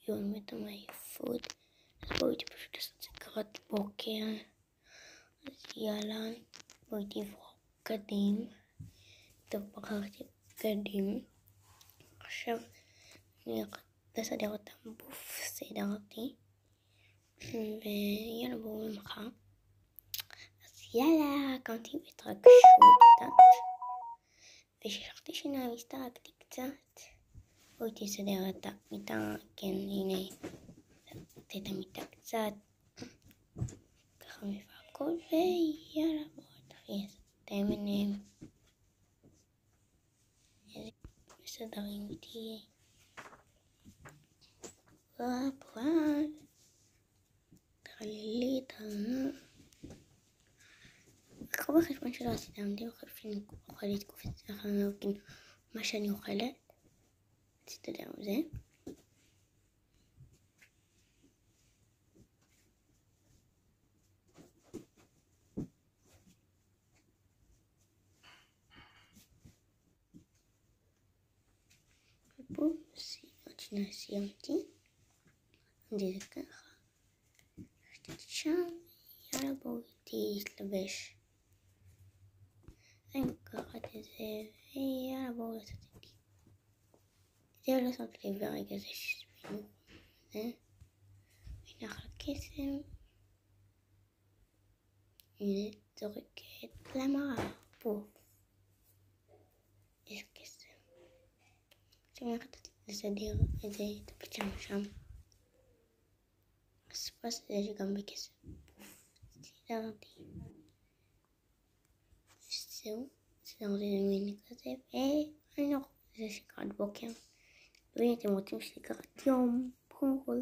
יום מתה מעייפות, אז בואו איתי פשוט לעשות סקרת בוקר. אז יאללה, בואו איתי לברוח בגדים. טוב, בחרתי בגדים. עכשיו אני הולכת לסדר אותם, בוף, סדרתי. ויאללה, בואו למחר. אז יאללה, קמתי והתרגשות קצת. ושכחתי שיניים, הסתרקתי קצת. בואו איתי לסדר את המיטה, כן, הנה. את המיטה קצת. ככה מפרקות, ויאללה, בואו תחי לעשות M&M. מסדרים איתי. וואפ. תרלילי, תרנה. קחו בחשבון שלא עשיתם, אני חושב שאני אוכל להתקוף את זה אחרי להבין מה שאני אוכלת. תסתדר עם זה. ופה, עוד שנייה סיימתי. זה ככה. קצת שם. יאללה, בואו איתי להתלבש. אני מקחת את זה, ויאללה, בואו לעשות איתי. זה לא שמת לי ברגע זה שסבינו. הנה אחלה קסם. הנה זורקת למראה. פוף. יש קסם. עכשיו אני הולכת לסדר את זה, את הפיג'מה שם. הספס הזה שגם בקסם. פוף. סדרתי. זהו. סדרתי למיני כזה, ואני לא זה סקרת בוקר. ואם אתם רוצים סקרת יום, קודם כל